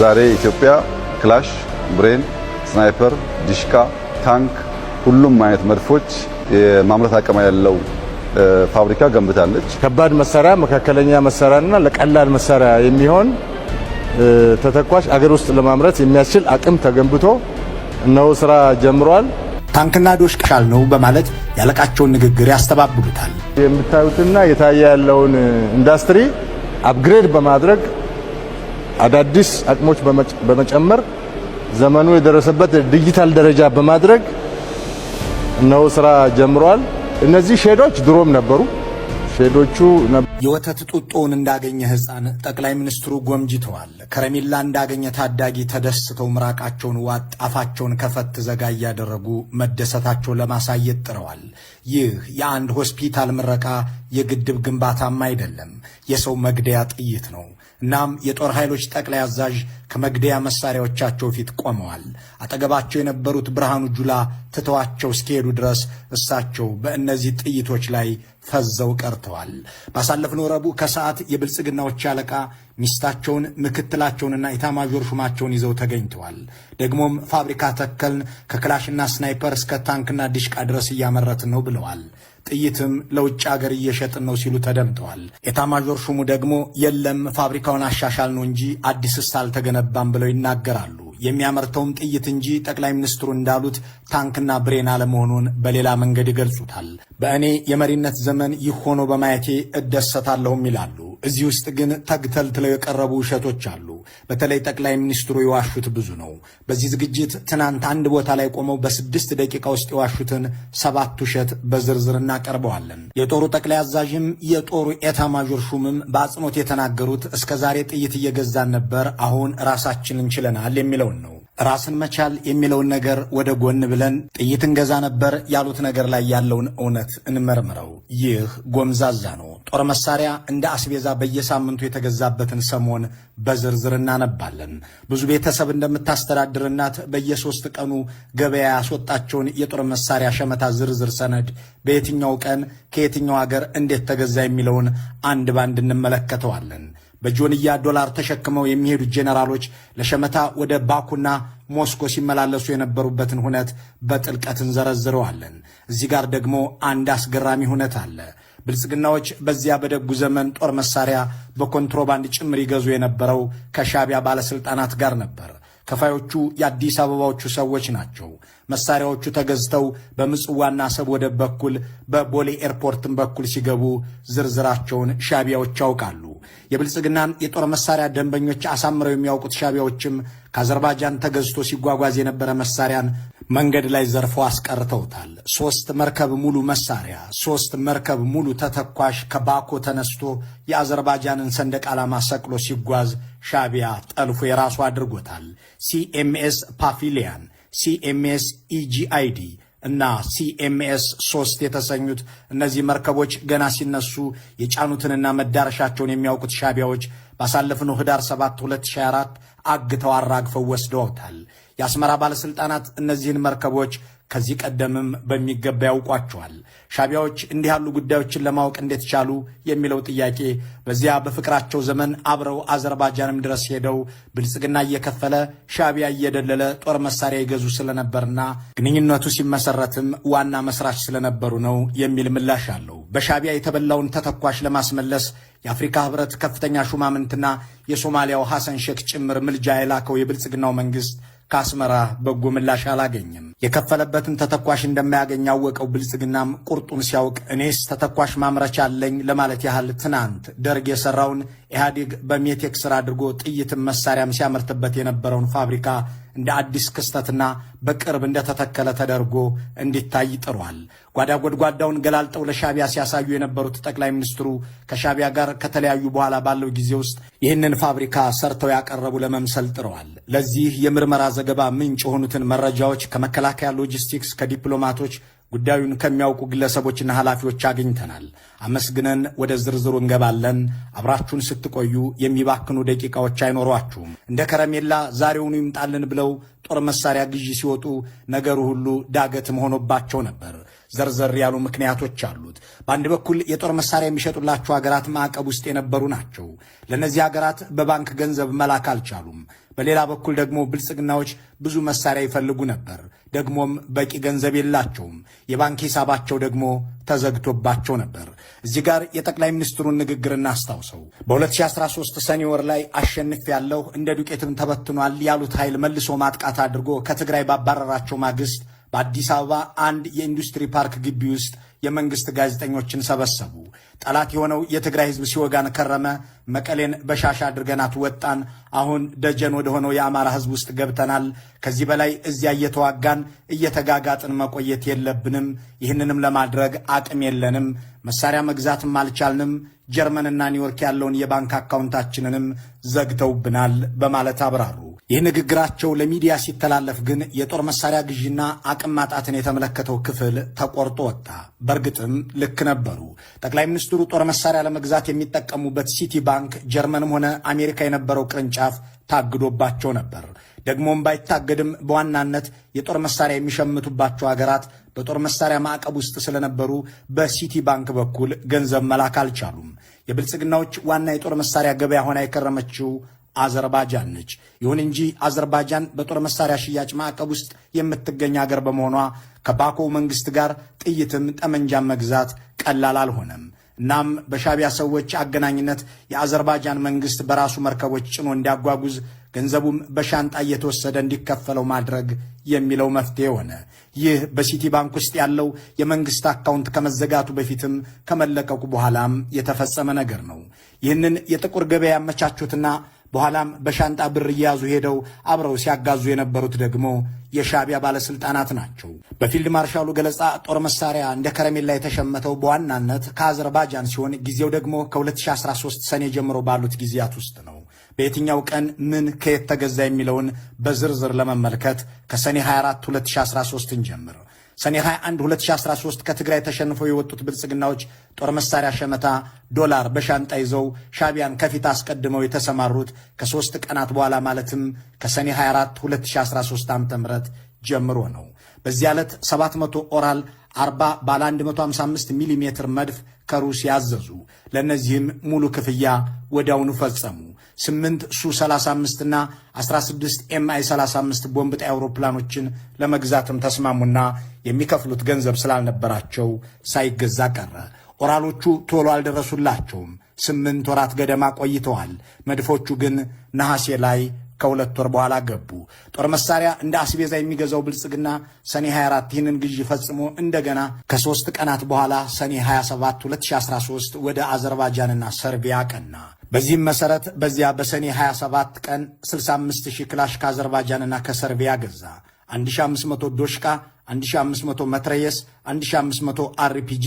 ዛሬ ኢትዮጵያ ክላሽ፣ ብሬን፣ ስናይፐር፣ ዲሽካ፣ ታንክ ሁሉም አይነት መድፎች የማምረት አቅም ያለው ፋብሪካ ገንብታለች። ከባድ መሳሪያ፣ መካከለኛ መሳሪያና ለቀላል መሳሪያ የሚሆን ተተኳሽ አገር ውስጥ ለማምረት የሚያስችል አቅም ተገንብቶ ነው ስራ ጀምሯል። ታንክና ዶሽቃል ነው በማለት ያለቃቸውን ንግግር ያስተባብሉታል። የምታዩትና የታየ ያለውን ኢንዱስትሪ አፕግሬድ በማድረግ አዳዲስ አቅሞች በመጨመር ዘመኑ የደረሰበት ዲጂታል ደረጃ በማድረግ ነው ስራ ጀምሯል። እነዚህ ሼዶች ድሮም ነበሩ። ሼዶቹ የወተት ጡጦውን እንዳገኘ ሕፃን ጠቅላይ ሚኒስትሩ ጎምጅተዋል። ከረሜላ እንዳገኘ ታዳጊ ተደስተው ምራቃቸውን ዋጥ አፋቸውን ከፈት ዘጋ እያደረጉ መደሰታቸውን ለማሳየት ጥረዋል። ይህ የአንድ ሆስፒታል ምረቃ የግድብ ግንባታም አይደለም፣ የሰው መግደያ ጥይት ነው። እናም የጦር ኃይሎች ጠቅላይ አዛዥ ከመግደያ መሳሪያዎቻቸው ፊት ቆመዋል። አጠገባቸው የነበሩት ብርሃኑ ጁላ ትተዋቸው እስኪሄዱ ድረስ እሳቸው በእነዚህ ጥይቶች ላይ ፈዘው ቀርተዋል። ባሳለፍነው ረቡዕ ከሰዓት የብልጽግናዎች አለቃ ሚስታቸውን ምክትላቸውንና ኢታማዦር ሹማቸውን ይዘው ተገኝተዋል። ደግሞም ፋብሪካ ተከልን፣ ከክላሽና ስናይፐር እስከ ታንክና ዲሽቃ ድረስ እያመረትን ነው ብለዋል። ጥይትም ለውጭ ሀገር እየሸጥን ነው ሲሉ ተደምጠዋል። ኤታማዦር ሹሙ ደግሞ የለም ፋብሪካውን አሻሻል ነው እንጂ አዲስስ አልተገነባም ብለው ይናገራሉ። የሚያመርተውም ጥይት እንጂ ጠቅላይ ሚኒስትሩ እንዳሉት ታንክና ብሬን አለመሆኑን በሌላ መንገድ ይገልጹታል። በእኔ የመሪነት ዘመን ይህ ሆኖ በማየቴ እደሰታለሁም ይላሉ። እዚህ ውስጥ ግን ተግተልትለው የቀረቡ ውሸቶች አሉ። በተለይ ጠቅላይ ሚኒስትሩ የዋሹት ብዙ ነው። በዚህ ዝግጅት ትናንት አንድ ቦታ ላይ ቆመው በ6 ደቂቃ ውስጥ የዋሹትን 7 ውሸት በዝርዝር እናቀርበዋለን። የጦሩ ጠቅላይ አዛዥም የጦሩ ኤታማዦር ሹምም በአጽንኦት የተናገሩት እስከዛሬ ጥይት እየገዛን ነበር፣ አሁን ራሳችንን ችለናል የሚለውን ነው። ራስን መቻል የሚለውን ነገር ወደ ጎን ብለን ጥይት እንገዛ ነበር ያሉት ነገር ላይ ያለውን እውነት እንመርምረው። ይህ ጎምዛዛ ነው። ጦር መሳሪያ እንደ አስቤዛ በየሳምንቱ የተገዛበትን ሰሞን በዝርዝር እናነባለን። ብዙ ቤተሰብ እንደምታስተዳድር እናት በየ3 ቀኑ ገበያ ያስወጣቸውን የጦር መሳሪያ ሸመታ ዝርዝር ሰነድ በየትኛው ቀን ከየትኛው ሀገር እንዴት ተገዛ የሚለውን አንድ ባንድ እንመለከተዋለን። በጆንያ ዶላር ተሸክመው የሚሄዱ ጄኔራሎች ለሸመታ ወደ ባኩና ሞስኮ ሲመላለሱ የነበሩበትን ሁነት በጥልቀት እንዘረዝረዋለን። እዚህ ጋር ደግሞ አንድ አስገራሚ ሁነት አለ። ብልጽግናዎች በዚያ በደጉ ዘመን ጦር መሳሪያ በኮንትሮባንድ ጭምር ይገዙ የነበረው ከሻቢያ ባለስልጣናት ጋር ነበር። ከፋዮቹ የአዲስ አበባዎቹ ሰዎች ናቸው። መሳሪያዎቹ ተገዝተው በምጽዋና አሰብ ወደብ በኩል በቦሌ ኤርፖርትም በኩል ሲገቡ ዝርዝራቸውን ሻቢያዎች ያውቃሉ። የብልጽግናን የጦር መሳሪያ ደንበኞች አሳምረው የሚያውቁት ሻቢያዎችም ከአዘርባጃን ተገዝቶ ሲጓጓዝ የነበረ መሳሪያን መንገድ ላይ ዘርፈው አስቀርተውታል። 3 መርከብ ሙሉ መሳሪያ፣ 3 መርከብ ሙሉ ተተኳሽ ከባኮ ተነስቶ የአዘርባጃንን ሰንደቅ ዓላማ ሰቅሎ ሲጓዝ ሻቢያ ጠልፎ የራሱ አድርጎታል። ሲኤምኤስ ፓቪሊያን፣ ሲኤምኤስ ኢጂአይዲ እና ሲኤምኤስ 3 የተሰኙት እነዚህ መርከቦች ገና ሲነሱ የጫኑትንና መዳረሻቸውን የሚያውቁት ሻቢያዎች ባሳለፍነው ህዳር 7 2024 አግተው አራግፈው ወስደውታል። የአስመራ ባለስልጣናት እነዚህን መርከቦች ከዚህ ቀደምም በሚገባ ያውቋቸዋል። ሻቢያዎች እንዲህ ያሉ ጉዳዮችን ለማወቅ እንዴት ቻሉ የሚለው ጥያቄ በዚያ በፍቅራቸው ዘመን አብረው አዘርባጃንም ድረስ ሄደው ብልጽግና እየከፈለ ሻቢያ እየደለለ ጦር መሳሪያ ይገዙ ስለነበርና ግንኙነቱ ሲመሰረትም ዋና መስራች ስለነበሩ ነው የሚል ምላሽ አለው። በሻቢያ የተበላውን ተተኳሽ ለማስመለስ የአፍሪካ ህብረት ከፍተኛ ሹማምንትና የሶማሊያው ሐሰን ሼክ ጭምር ምልጃ የላከው የብልጽግናው መንግስት ከአስመራ በጎ ምላሽ አላገኘም። የከፈለበትን ተተኳሽ እንደማያገኝ ያወቀው ብልጽግናም ቁርጡን ሲያውቅ እኔስ ተተኳሽ ማምረቻ አለኝ ለማለት ያህል ትናንት ደርግ የሰራውን ኢህአዴግ በሜቴክ ስራ አድርጎ ጥይትም መሳሪያም ሲያመርትበት የነበረውን ፋብሪካ እንደ አዲስ ክስተትና በቅርብ እንደተተከለ ተደርጎ እንዲታይ ጥሯል። ጓዳ ጎድጓዳውን ገላልጠው ለሻቢያ ሲያሳዩ የነበሩት ጠቅላይ ሚኒስትሩ ከሻቢያ ጋር ከተለያዩ በኋላ ባለው ጊዜ ውስጥ ይህንን ፋብሪካ ሰርተው ያቀረቡ ለመምሰል ጥረዋል። ለዚህ የምርመራ ዘገባ ምንጭ የሆኑትን መረጃዎች ከመከላከያ ሎጂስቲክስ፣ ከዲፕሎማቶች ጉዳዩን ከሚያውቁ ግለሰቦችና ኃላፊዎች አግኝተናል። አመስግነን ወደ ዝርዝሩ እንገባለን። አብራችሁን ስትቆዩ የሚባክኑ ደቂቃዎች አይኖሯችሁም። እንደ ከረሜላ ዛሬውኑ ይምጣልን ብለው ጦር መሳሪያ ግዢ ሲወጡ ነገሩ ሁሉ ዳገትም ሆኖባቸው ነበር። ዘርዘር ያሉ ምክንያቶች አሉት። በአንድ በኩል የጦር መሳሪያ የሚሸጡላቸው ሀገራት ማዕቀብ ውስጥ የነበሩ ናቸው። ለነዚህ ሀገራት በባንክ ገንዘብ መላክ አልቻሉም። በሌላ በኩል ደግሞ ብልጽግናዎች ብዙ መሳሪያ ይፈልጉ ነበር። ደግሞም በቂ ገንዘብ የላቸውም። የባንክ ሂሳባቸው ደግሞ ተዘግቶባቸው ነበር። እዚህ ጋር የጠቅላይ ሚኒስትሩን ንግግር እናስታውሰው። በ2013 ሰኔ ወር ላይ አሸንፌያለሁ፣ እንደ ዱቄትም ተበትኗል ያሉት ኃይል መልሶ ማጥቃት አድርጎ ከትግራይ ባባረራቸው ማግስት በአዲስ አበባ አንድ የኢንዱስትሪ ፓርክ ግቢ ውስጥ የመንግስት ጋዜጠኞችን ሰበሰቡ። ጠላት የሆነው የትግራይ ህዝብ ሲወጋን ከረመ። መቀሌን በሻሻ አድርገናት ወጣን። አሁን ደጀን ወደ ሆነው የአማራ ህዝብ ውስጥ ገብተናል። ከዚህ በላይ እዚያ እየተዋጋን እየተጋጋጥን መቆየት የለብንም። ይህንንም ለማድረግ አቅም የለንም። መሳሪያ መግዛትም አልቻልንም። ጀርመንና ኒውዮርክ ያለውን የባንክ አካውንታችንንም ዘግተውብናል በማለት አብራሩ። ይህ ንግግራቸው ለሚዲያ ሲተላለፍ ግን የጦር መሳሪያ ግዢና አቅም ማጣትን የተመለከተው ክፍል ተቆርጦ ወጣ። በእርግጥም ልክ ነበሩ። ጠቅላይ ሚኒስትሩ ጦር መሳሪያ ለመግዛት የሚጠቀሙበት ሲቲ ባንክ ጀርመንም ሆነ አሜሪካ የነበረው ቅርንጫፍ ታግዶባቸው ነበር። ደግሞም ባይታገድም በዋናነት የጦር መሳሪያ የሚሸምቱባቸው ሀገራት በጦር መሳሪያ ማዕቀብ ውስጥ ስለነበሩ በሲቲ ባንክ በኩል ገንዘብ መላክ አልቻሉም። የብልጽግናዎች ዋና የጦር መሳሪያ ገበያ ሆና የከረመችው አዘርባጃን ነች። ይሁን እንጂ አዘርባጃን በጦር መሳሪያ ሽያጭ ማዕቀብ ውስጥ የምትገኝ ሀገር በመሆኗ ከባኮው መንግስት ጋር ጥይትም ጠመንጃም መግዛት ቀላል አልሆነም። እናም በሻቢያ ሰዎች አገናኝነት የአዘርባጃን መንግስት በራሱ መርከቦች ጭኖ እንዲያጓጉዝ ገንዘቡም በሻንጣ እየተወሰደ እንዲከፈለው ማድረግ የሚለው መፍትሄ ሆነ። ይህ በሲቲ ባንክ ውስጥ ያለው የመንግስት አካውንት ከመዘጋቱ በፊትም ከመለቀቁ በኋላም የተፈጸመ ነገር ነው። ይህንን የጥቁር ገበያ ያመቻቹትና በኋላም በሻንጣ ብር እየያዙ ሄደው አብረው ሲያጋዙ የነበሩት ደግሞ የሻቢያ ባለስልጣናት ናቸው። በፊልድ ማርሻሉ ገለጻ ጦር መሳሪያ እንደ ከረሜላ የተሸመተው በዋናነት ከአዘርባጃን ሲሆን ጊዜው ደግሞ ከ2013 ሰኔ ጀምሮ ባሉት ጊዜያት ውስጥ ነው። በየትኛው ቀን ምን ከየት ተገዛ የሚለውን በዝርዝር ለመመልከት ከሰኔ 24 2013 እንጀምር። ሰኔ 21 2013 ከትግራይ ተሸንፈው የወጡት ብልጽግናዎች ጦር መሳሪያ ሸመታ ዶላር በሻንጣ ይዘው ሻቢያን ከፊት አስቀድመው የተሰማሩት ከ3 ቀናት በኋላ ማለትም ከሰኔ 24 2013 ዓ.ም ጀምሮ ነው። በዚያ ዕለት 700 ኦራል 40 ባለ 155 ሚሊ ሜትር መድፍ ከሩሲያ አዘዙ። ለእነዚህም ሙሉ ክፍያ ወዲያውኑ ፈጸሙ። 8 ሱ-35 እና 16 ኤምአይ 35 ቦምብ ጣይ አውሮፕላኖችን ለመግዛትም ተስማሙና የሚከፍሉት ገንዘብ ስላልነበራቸው ሳይገዛ ቀረ። ኦራሎቹ ቶሎ አልደረሱላቸውም። 8 ወራት ገደማ ቆይተዋል። መድፎቹ ግን ነሐሴ ላይ ከ2 ወር በኋላ ገቡ። ጦር መሳሪያ እንደ አስቤዛ የሚገዛው ብልጽግና ሰኔ 24 ይህንን ግዢ ፈጽሞ እንደገና ከ3 ቀናት በኋላ ሰኔ 27 2013 ወደ አዘርባጃንና ሰርቢያ ቀና። በዚህም መሰረት በዚያ በሰኔ 27 ቀን 65000 ክላሽ ከአዘርባጃንና ከሰርቢያ ገዛ። 1500 ዶሽቃ፣ 1500 መትረየስ፣ 1500 አርፒጂ፣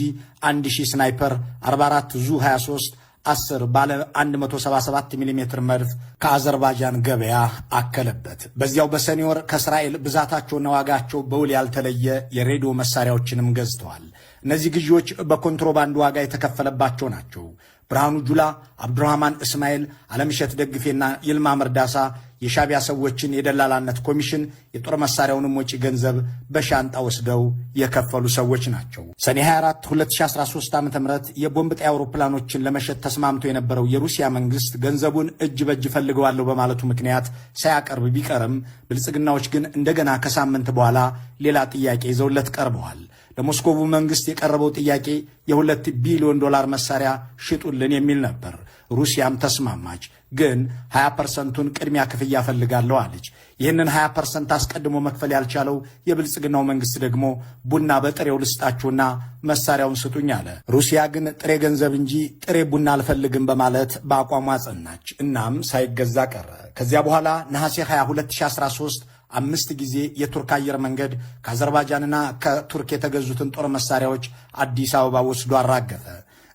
1000 ስናይፐር፣ 44 ዙ 23 10 ባለ 177 ሚሊ ሜትር መድፍ ከአዘርባጃን ገበያ አከለበት። በዚያው በሰኔ ወር ከእስራኤል ብዛታቸውና ዋጋቸው በውል ያልተለየ የሬዲዮ መሳሪያዎችንም ገዝተዋል። እነዚህ ግዢዎች በኮንትሮባንድ ዋጋ የተከፈለባቸው ናቸው። ብርሃኑ ጁላ፣ አብዱራህማን እስማኤል፣ አለምሸት ደግፌና ይልማ መርዳሳ የሻቢያ ሰዎችን የደላላነት ኮሚሽን የጦር መሳሪያውንም ወጪ ገንዘብ በሻንጣ ወስደው የከፈሉ ሰዎች ናቸው። ሰኔ 24 2013 ዓ.ም የቦምብ ጣይ አውሮፕላኖችን ለመሸጥ ተስማምቶ የነበረው የሩሲያ መንግስት ገንዘቡን እጅ በእጅ ፈልገዋለሁ በማለቱ ምክንያት ሳያቀርብ ቢቀርም ብልጽግናዎች ግን እንደገና ከሳምንት በኋላ ሌላ ጥያቄ ይዘውለት ቀርበዋል። ለሞስኮቭ መንግስት የቀረበው ጥያቄ የ2 ቢሊዮን ዶላር መሳሪያ ሽጡልን የሚል ነበር። ሩሲያም ተስማማች። ግን 20%ቱን ቅድሚያ ክፍያ ፈልጋለሁ አለች። ይህንን 20% አስቀድሞ መክፈል ያልቻለው የብልጽግናው መንግስት ደግሞ ቡና በጥሬው ልስጣችሁና መሳሪያውን ስጡኝ አለ። ሩሲያ ግን ጥሬ ገንዘብ እንጂ ጥሬ ቡና አልፈልግም በማለት በአቋሟ ጸናች። እናም ሳይገዛ ቀረ። ከዚያ በኋላ ነሐሴ 22 2013 5 ጊዜ የቱርክ አየር መንገድ ከአዘርባጃንና ከቱርክ የተገዙትን ጦር መሳሪያዎች አዲስ አበባ ወስዶ አራገፈ።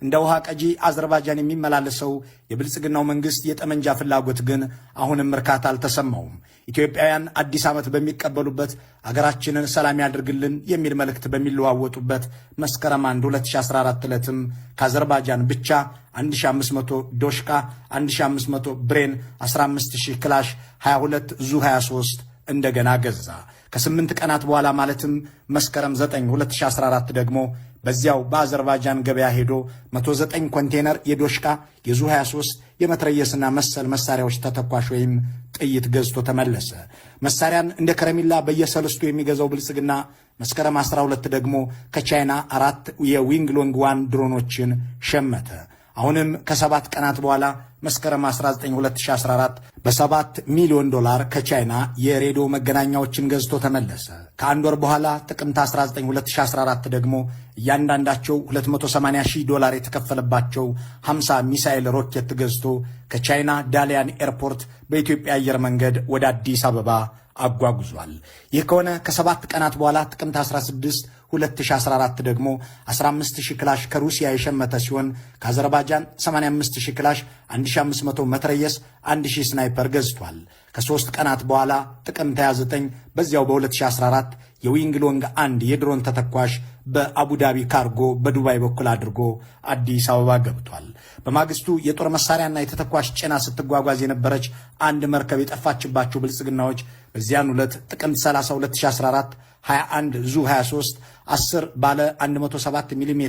እንደ ውሃ ቀጂ አዘርባጃን የሚመላለሰው የብልጽግናው መንግስት የጠመንጃ ፍላጎት ግን አሁንም እርካታ አልተሰማውም። ኢትዮጵያውያን አዲስ ዓመት በሚቀበሉበት አገራችንን ሰላም ያድርግልን የሚል መልእክት በሚለዋወጡበት መስከረም 1 2014 ዕለትም ከአዘርባጃን ብቻ 1500 ዶሽቃ፣ 1500 ብሬን፣ 15000 ክላሽ፣ 22 ዙ 23 እንደገና ገዛ። ከ8 ቀናት በኋላ ማለትም መስከረም 9 2014 ደግሞ በዚያው በአዘርባይጃን ገበያ ሄዶ 109 ኮንቴነር የዶሽቃ የዙ 23 የመትረየስና መሰል መሳሪያዎች ተተኳሽ ወይም ጥይት ገዝቶ ተመለሰ። መሳሪያን እንደ ከረሚላ በየሰልስቱ የሚገዛው ብልጽግና መስከረም 12 ደግሞ ከቻይና 4 የዊንግ ሎንግ 1 ድሮኖችን ሸመተ። አሁንም ከ7 ቀናት በኋላ መስከረም 19 2014 በ7 ሚሊዮን ዶላር ከቻይና የሬዲዮ መገናኛዎችን ገዝቶ ተመለሰ። ከአንድ ወር በኋላ ጥቅምት 19 2014 ደግሞ እያንዳንዳቸው $280,000 የተከፈለባቸው 50 ሚሳኤል ሮኬት ገዝቶ ከቻይና ዳሊያን ኤርፖርት በኢትዮጵያ አየር መንገድ ወደ አዲስ አበባ አጓጉዟል። ይህ ከሆነ ከ7 ቀናት በኋላ ጥቅምት 16 2014 ደግሞ 15000 ክላሽ ከሩሲያ የሸመተ ሲሆን ከአዘርባይጃን 85000 ክላሽ፣ 1500 መትረየስ፣ 1000 ስናይፐር ገዝቷል። ከ3 ቀናት በኋላ ጥቅምት 29 በዚያው በ2014 የዊንግ ሎንግ 1 የድሮን ተተኳሽ በአቡዳቢ ካርጎ በዱባይ በኩል አድርጎ አዲስ አበባ ገብቷል። በማግስቱ የጦር መሳሪያና የተተኳሽ ጭና ስትጓጓዝ የነበረች አንድ መርከብ የጠፋችባቸው ብልጽግናዎች በዚያን ዕለት ጥቅምት 30 2014 21 ዙ 23 10 ባለ 107 ሚሜ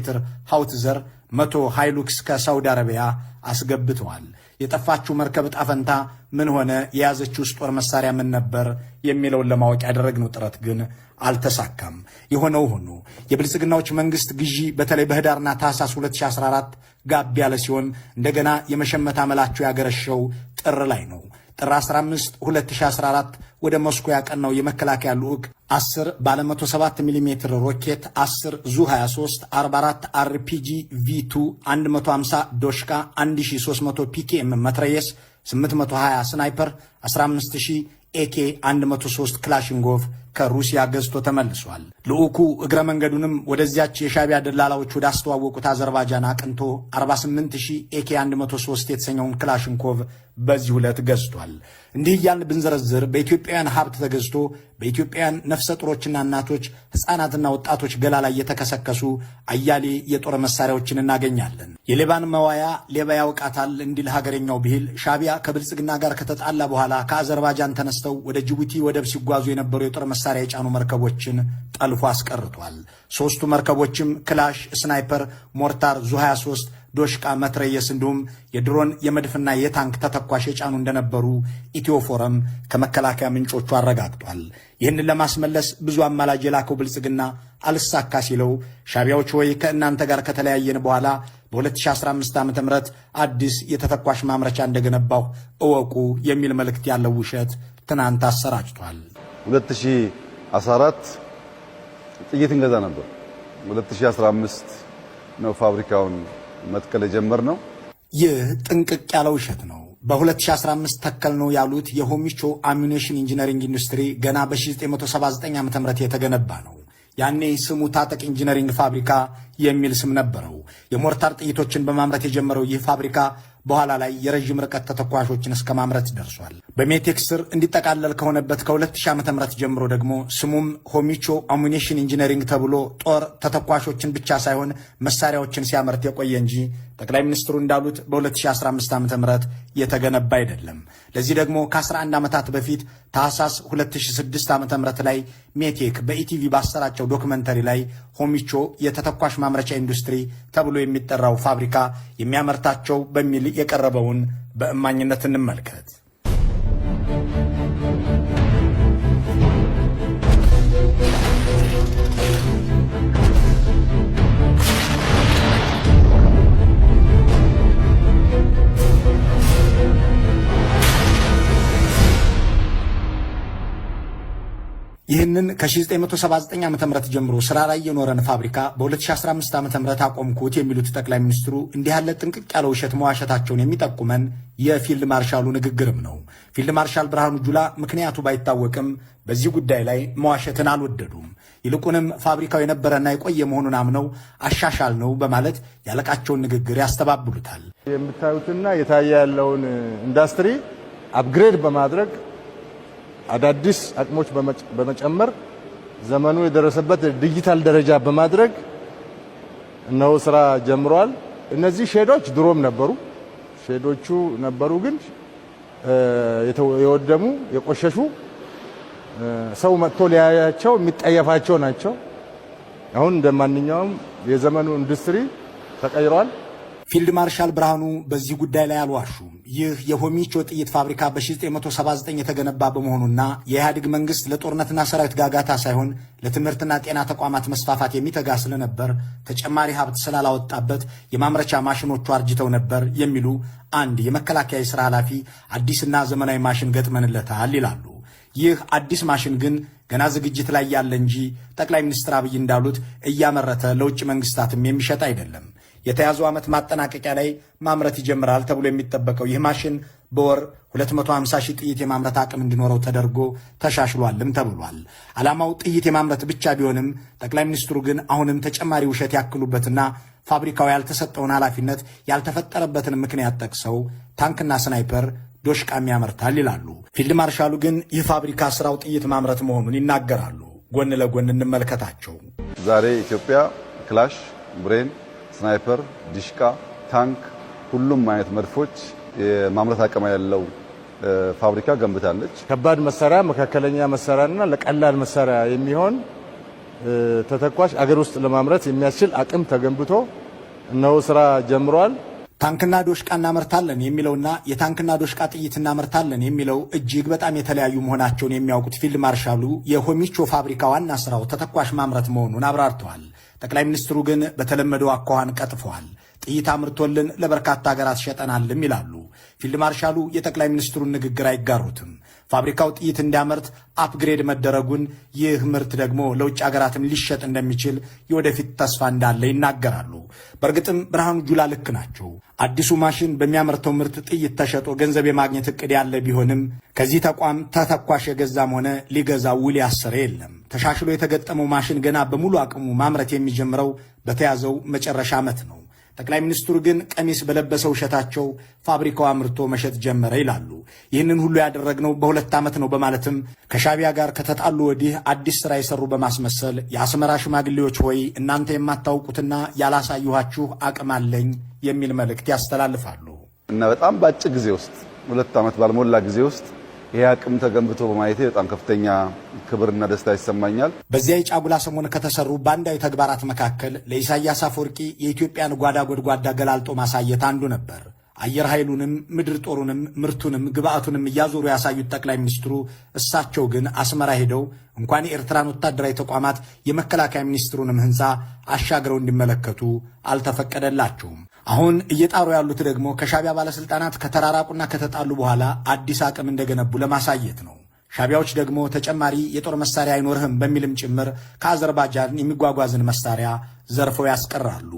ሃውትዘር 100 ሃይሉክስ ከሳውዲ አረቢያ አስገብተዋል። የጠፋችው መርከብ ዕጣ ፈንታ ምን ሆነ? የያዘችው ጦር መሳሪያ ምን ነበር? የሚለውን ለማወቅ ያደረግነው ጥረት ግን አልተሳካም። የሆነው ሆኖ የብልጽግናዎች መንግስት ግዢ በተለይ በህዳርና ታህሳስ 2014 ጋብ ያለ ሲሆን እንደገና የመሸመት አመላቸው ያገረሸው ጥር ላይ ነው። ጥር 15 2014 ወደ ሞስኮ ያቀናው የመከላከያ ልዑክ 10 ባለ 107 ሚሜ ሮኬት፣ 10 ዙ 23፣ 44 አርፒጂ ቪ2፣ 150 ዶሽቃ፣ 1300 ፒኬኤም መትረየስ፣ 820 ስናይፐር፣ 15000 ኤኬ 103 ክላሽንጎቭ ከሩሲያ ገዝቶ ተመልሷል። ልዑኩ እግረ መንገዱንም ወደዚያች የሻቢያ ደላላዎች ወደ አስተዋወቁት አዘርባይጃን አቅንቶ 48000 ኤኬ 103 የተሰኘውን ክላሽንኮቭ በዚህ ዕለት ገዝቷል። እንዲህ እያልን ብንዘረዝር በኢትዮጵያውያን ሀብት ተገዝቶ በኢትዮጵያውያን ነፍሰ ጡሮችና እናቶች ሕፃናትና ወጣቶች ገላ ላይ የተከሰከሱ አያሌ የጦር መሳሪያዎችን እናገኛለን። የሌባን መዋያ ሌባ ያውቃታል እንዲል ሀገረኛው ብሂል ሻቢያ ከብልጽግና ጋር ከተጣላ በኋላ ከአዘርባይጃን ተነስተው ወደ ጅቡቲ ወደብ ሲጓዙ የነበሩ የጦር መሳሪያ የጫኑ መርከቦችን ጠልፎ አስቀርቷል። 3ቱ መርከቦችም ክላሽ፣ ስናይፐር፣ ሞርታር፣ ዙ 23 ዶሽቃ፣ መትረየስ እንዲሁም የድሮን የመድፍና የታንክ ተተኳሽ የጫኑ እንደነበሩ ኢትዮፎረም ከመከላከያ ምንጮቹ አረጋግጧል። ይህንን ለማስመለስ ብዙ አማላጅ የላከው ብልጽግና አልሳካ ሲለው ሻቢያዎች ሆይ ከእናንተ ጋር ከተለያየን በኋላ በ2015 ዓ.ም አዲስ የተተኳሽ ማምረቻ እንደገነባሁ እወቁ የሚል መልእክት ያለው ውሸት ትናንት አሰራጭቷል። 2014 ጥይት እንገዛ ነበር። 2015 ነው ፋብሪካውን መትከል የጀመርነው። ይህ ጥንቅቅ ያለ ውሸት ነው። በ2015 ተከል ነው ያሉት የሆሚቾ አሚኒሽን ኢንጂነሪንግ ኢንዱስትሪ ገና በ1979 ዓ.ም የተገነባ ነው። ያኔ ስሙ ታጠቅ ኢንጂነሪንግ ፋብሪካ የሚል ስም ነበረው። የሞርታር ጥይቶችን በማምረት የጀመረው ይህ ፋብሪካ በኋላ ላይ የረዥም ርቀት ተተኳሾችን እስከ ማምረት ደርሷል። በሜቴክ ስር እንዲጠቃለል ከሆነበት ከ2000 ዓ.ም ጀምሮ ደግሞ ስሙም ሆሚቾ አሚኒሽን ኢንጂነሪንግ ተብሎ ጦር ተተኳሾችን ብቻ ሳይሆን መሳሪያዎችን ሲያመርት የቆየ እንጂ ጠቅላይ ሚኒስትሩ እንዳሉት በ2015 ዓ.ም የተገነባ አይደለም። ለዚህ ደግሞ ከ11 ዓመታት በፊት ታህሳስ 2006 ዓ.ም ላይ ሜቴክ በኢቲቪ ባሰራጨው ዶክመንተሪ ላይ ሆሚቾ የተተኳሽ ማምረቻ ኢንዱስትሪ ተብሎ የሚጠራው ፋብሪካ የሚያመርታቸው በሚል የቀረበውን በእማኝነት እንመልከት። ይህንን ከ1979 ዓ.ም ጀምሮ ስራ ላይ የኖረን ፋብሪካ በ2015 ዓ.ም አቆምኩት የሚሉት ጠቅላይ ሚኒስትሩ እንዲህ ያለ ጥንቅቅ ያለ ውሸት መዋሸታቸውን የሚጠቁመን የፊልድ ማርሻሉ ንግግርም ነው። ፊልድ ማርሻል ብርሃኑ ጁላ ምክንያቱ ባይታወቅም በዚህ ጉዳይ ላይ መዋሸትን አልወደዱም። ይልቁንም ፋብሪካው የነበረና የቆየ መሆኑን አምነው አሻሻል ነው በማለት ያለቃቸውን ንግግር ያስተባብሉታል። የምታዩትና የታየ ያለውን ኢንዱስትሪ አፕግሬድ በማድረግ አዳዲስ አቅሞች በመጨመር ዘመኑ የደረሰበት ዲጂታል ደረጃ በማድረግ ነው ስራ ጀምሯል። እነዚህ ሼዶች ድሮም ነበሩ፣ ግን የወደሙ የቆሸሹ ሰው መጥቶ ሊያያቸው የሚጠየፋቸው ናቸው። አሁን እንደማንኛውም የዘመኑ ኢንዱስትሪ ተቀይሯል። ፊልድ ማርሻል ብርሃኑ በዚህ ጉዳይ ላይ አልዋሹም። ይህ የሆሚቾ ጥይት ፋብሪካ በ1979 የተገነባ በመሆኑና የኢህአዴግ መንግስት ለጦርነትና ሰራዊት ጋጋታ ሳይሆን ለትምህርትና ጤና ተቋማት መስፋፋት የሚተጋ ስለነበር ተጨማሪ ሀብት ስላላወጣበት የማምረቻ ማሽኖቹ አርጅተው ነበር የሚሉ አንድ የመከላከያ የሥራ ኃላፊ አዲስና ዘመናዊ ማሽን ገጥመንለታል ይላሉ። ይህ አዲስ ማሽን ግን ገና ዝግጅት ላይ ያለ እንጂ ጠቅላይ ሚኒስትር አብይ እንዳሉት እያመረተ ለውጭ መንግስታትም የሚሸጥ አይደለም። የተያዘው ዓመት ማጠናቀቂያ ላይ ማምረት ይጀምራል ተብሎ የሚጠበቀው ይህ ማሽን በወር 250 ሺህ ጥይት የማምረት አቅም እንዲኖረው ተደርጎ ተሻሽሏልም ተብሏል። ዓላማው ጥይት የማምረት ብቻ ቢሆንም ጠቅላይ ሚኒስትሩ ግን አሁንም ተጨማሪ ውሸት ያክሉበትና ፋብሪካው ያልተሰጠውን ኃላፊነት ያልተፈጠረበትን ምክንያት ጠቅሰው ታንክና ስናይፐር ዶሽቃም ያመርታል ይላሉ። ፊልድ ማርሻሉ ግን ይህ ፋብሪካ ስራው ጥይት ማምረት መሆኑን ይናገራሉ። ጎን ለጎን እንመልከታቸው። ዛሬ ኢትዮጵያ ክላሽ፣ ብሬን፣ ስናይፐር፣ ዲሽቃ፣ ታንክ ሁሉም አይነት መድፎች የማምረት አቅም ያለው ፋብሪካ ገንብታለች። ከባድ መሳሪያ፣ መካከለኛ መሳሪያና ለቀላል መሳሪያ የሚሆን ተተኳሽ አገር ውስጥ ለማምረት የሚያስችል አቅም ተገንብቶ እነሆ ስራ ጀምሯል። ታንክና ዶሽቃ እናመርታለን የሚለውና የታንክና ዶሽቃ ጥይት እናመርታለን የሚለው እጅግ በጣም የተለያዩ መሆናቸውን የሚያውቁት ፊልድ ማርሻሉ የሆሚቾ ፋብሪካ ዋና ስራው ተተኳሽ ማምረት መሆኑን አብራርተዋል። ጠቅላይ ሚኒስትሩ ግን በተለመደው አኳኋን ቀጥፈዋል። ጥይት አምርቶልን ለበርካታ ሀገራት ሸጠናልም ይላሉ። ፊልድ ማርሻሉ የጠቅላይ ሚኒስትሩን ንግግር አይጋሩትም። ፋብሪካው ጥይት እንዲያመርት አፕግሬድ መደረጉን፣ ይህ ምርት ደግሞ ለውጭ ሀገራትም ሊሸጥ እንደሚችል የወደፊት ተስፋ እንዳለ ይናገራሉ። በእርግጥም ብርሃኑ ጁላ ልክ ናቸው። አዲሱ ማሽን በሚያመርተው ምርት ጥይት ተሸጦ ገንዘብ የማግኘት እቅድ ያለ ቢሆንም ከዚህ ተቋም ተተኳሽ የገዛም ሆነ ሊገዛ ውል ያሰረ የለም። ተሻሽሎ የተገጠመው ማሽን ገና በሙሉ አቅሙ ማምረት የሚጀምረው በተያዘው መጨረሻ ዓመት ነው። ጠቅላይ ሚኒስትሩ ግን ቀሚስ በለበሰው ውሸታቸው ፋብሪካው አምርቶ መሸጥ ጀመረ ይላሉ። ይህንን ሁሉ ያደረግነው በ2 ዓመት ነው በማለትም ከሻቢያ ጋር ከተጣሉ ወዲህ አዲስ ስራ የሰሩ በማስመሰል የአስመራ ሽማግሌዎች ሆይ እናንተ የማታውቁትና ያላሳየኋችሁ አቅም አለኝ የሚል መልእክት ያስተላልፋሉ። እና በጣም በአጭር ጊዜ ውስጥ 2 ዓመት ባልሞላ ጊዜ ውስጥ ይሄ አቅም ተገንብቶ በማየቴ በጣም ከፍተኛ ክብርና ደስታ ይሰማኛል። በዚያ የጫጉላ ሰሞን ከተሰሩ ባንዳዊ ተግባራት መካከል ለኢሳያስ አፈወርቂ የኢትዮጵያን ጓዳ ጎድጓዳ ገላልጦ ማሳየት አንዱ ነበር። አየር ኃይሉንም ምድር ጦሩንም ምርቱንም ግብአቱንም እያዞሩ ያሳዩት ጠቅላይ ሚኒስትሩ እሳቸው ግን አስመራ ሄደው እንኳን የኤርትራን ወታደራዊ ተቋማት የመከላከያ ሚኒስትሩንም ሕንፃ አሻግረው እንዲመለከቱ አልተፈቀደላቸውም። አሁን እየጣሩ ያሉት ደግሞ ከሻቢያ ባለስልጣናት ከተራራቁና ከተጣሉ በኋላ አዲስ አቅም እንደገነቡ ለማሳየት ነው። ሻቢያዎች ደግሞ ተጨማሪ የጦር መሳሪያ አይኖርህም በሚልም ጭምር ከአዘርባጃን የሚጓጓዝን መሳሪያ ዘርፈው ያስቀራሉ።